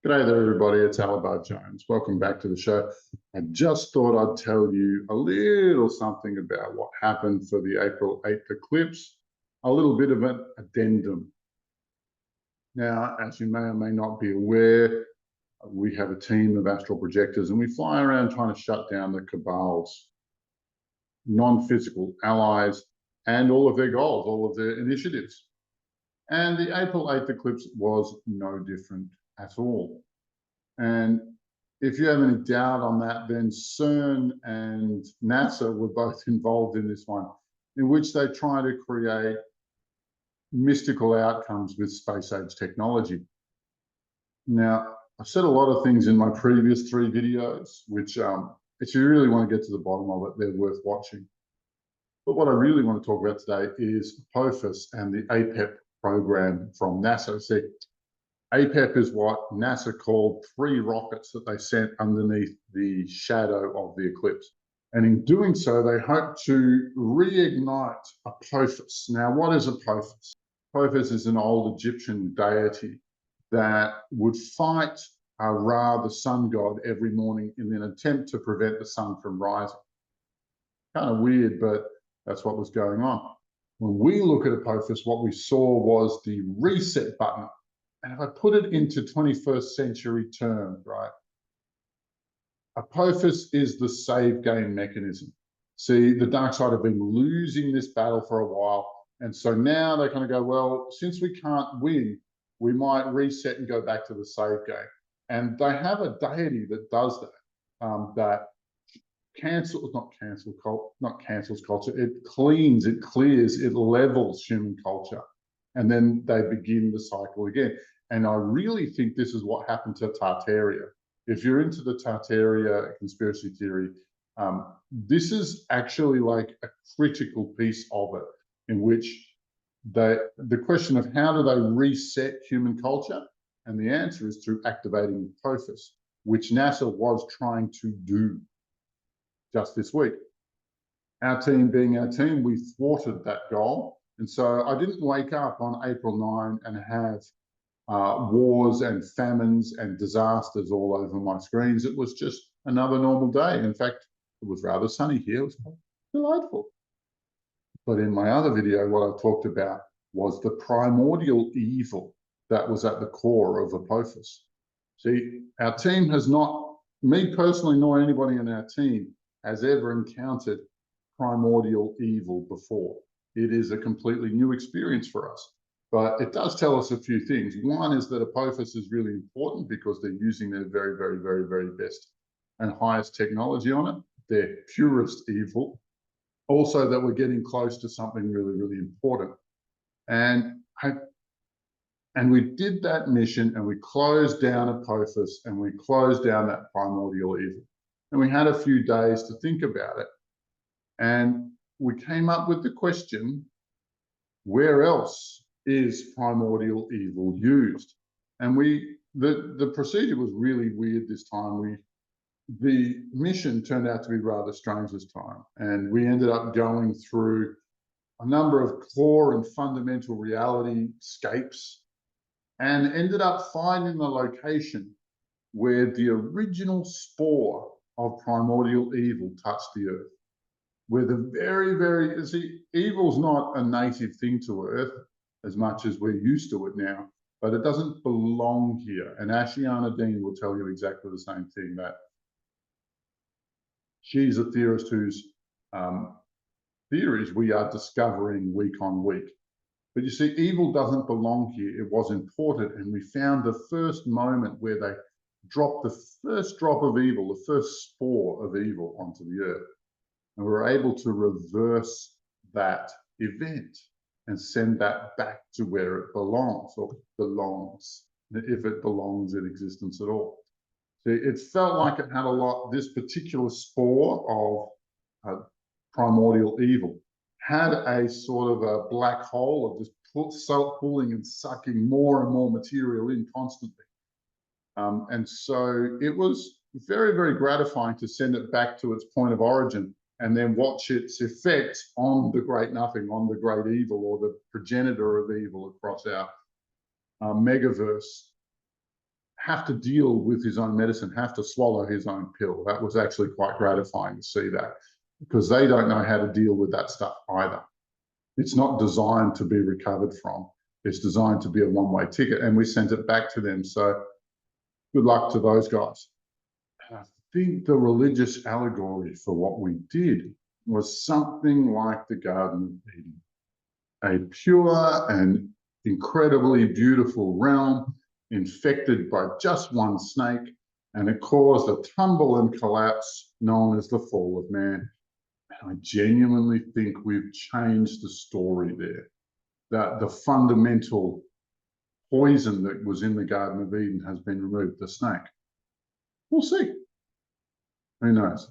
G'day there, everybody. It's Alibard Jones. Welcome back to the show. I just thought I'd tell you a little something about what happened for the April 8th eclipse, a little bit of an addendum. Now, as you may or may not be aware, we have a team of astral projectors and we fly around trying to shut down the cabal's non-physical allies and all of their goals, all of their initiatives. And the April 8th eclipse was no different at all. And if you have any doubt on that, then CERN and NASA were both involved in this one, in which they try to create mystical outcomes with space-age technology. Now, I've said a lot of things in my previous 3 videos, which if you really want to get to the bottom of it, they're worth watching. But what I really want to talk about today is Apophis and the Apep program from NASA. See, Apep is what NASA called 3 rockets that they sent underneath the shadow of the eclipse. And in doing so, they hope to reignite Apophis. Now, what is Apophis? Apophis is an old Egyptian deity that would fight Ra, the sun god, every morning in an attempt to prevent the sun from rising. Kind of weird, but that's what was going on. When we look at Apophis, what we saw was the reset button. And if I put it into 21st century terms, right, Apophis is the save game mechanism. See, the dark side have been losing this battle for a while. And so now they kind of go, well, since we can't win, we might reset and go back to the save game. And they have a deity that does that, that not cancels culture. It cleans, it clears, it levels human culture. And then they begin the cycle again. And I really think this is what happened to Tartaria. If you're into the Tartaria conspiracy theory, this is actually like a critical piece of it, in which the question of how do they reset human culture? And the answer is through activating Apophis, which NASA was trying to do just this week. Our team being our team, we thwarted that goal. And so I didn't wake up on April 9 and have wars and famines and disasters all over my screens. It was just another normal day. In fact, it was rather sunny here. It was delightful. But in my other video, what I talked about was the primordial evil that was at the core of Apophis. See, our team has not, me personally, nor anybody in our team has ever encountered primordial evil before. It is a completely new experience for us. But it does tell us a few things. One is that Apophis is really important because they're using their very, very, very, very best and highest technology on it, their purest evil. Also that we're getting close to something really, really important. And we did that mission and we closed down Apophis and we closed down that primordial evil. And we had a few days to think about it. And we came up with the question, where else is primordial evil used? And the procedure was really weird this time. The mission turned out to be rather strange this time. And we ended up going through a number of core and fundamental reality scapes and ended up finding the location where the original spore of primordial evil touched the earth. Where the very, see, evil's not a native thing to Earth as much as we're used to it now, but it doesn't belong here. And Ashiana Dean will tell you exactly the same thing, that she's a theorist whose theories we are discovering week on week. But you see, evil doesn't belong here. It was imported, and we found the first moment where they dropped the first drop of evil, the first spore of evil onto the earth. And we're able to reverse that event and send that back to where it belongs, or belongs, if it belongs in existence at all. See, it felt like it had a lot, this particular spore of primordial evil had a sort of a black hole of just pulling and sucking more and more material in constantly. And so it was very, very gratifying to send it back to its point of origin and then watch its effect on the great nothing, on the great evil, or the progenitor of evil across our megaverse, have to deal with his own medicine, have to swallow his own pill. That was actually quite gratifying to see that, because they don't know how to deal with that stuff either. It's not designed to be recovered from. It's designed to be a one-way ticket, and we sent it back to them. So good luck to those guys. And I think the religious allegory for what we did was something like the Garden of Eden, a pure and incredibly beautiful realm infected by just one snake, and it caused a tumble and collapse known as the fall of man. And I genuinely think we've changed the story there. That the fundamental poison that was in the Garden of Eden has been removed, the snake. We'll see. Who knows?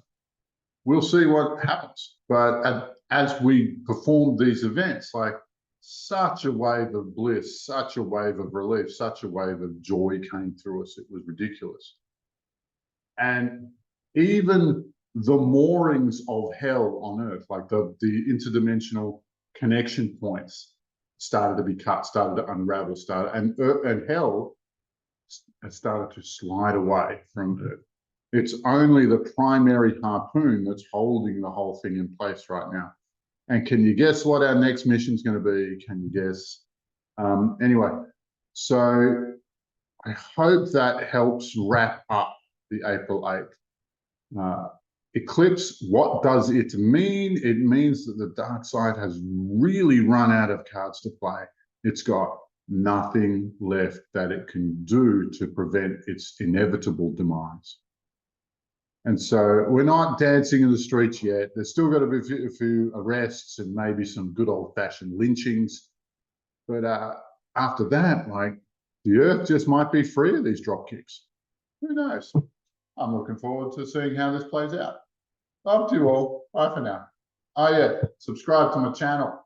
We'll see what happens. But as we performed these events, like, such a wave of bliss, such a wave of relief, such a wave of joy came through us. It was ridiculous. And even the moorings of hell on earth, like the interdimensional connection points, started to be cut, started to unravel, and hell has started to slide away from earth. It's only the primary harpoon that's holding the whole thing in place right now. And can you guess what our next mission is going to be? Can you guess? Anyway, so I hope that helps wrap up the April 8th. Eclipse, what does it mean? It means that the dark side has really run out of cards to play. It's got nothing left that it can do to prevent its inevitable demise. And so we're not dancing in the streets yet. There's still got to be a few arrests and maybe some good old-fashioned lynchings. But after that, like, the earth just might be free of these drop kicks. Who knows? I'm looking forward to seeing how this plays out. Love to you all. Bye for now. Oh yeah, subscribe to my channel.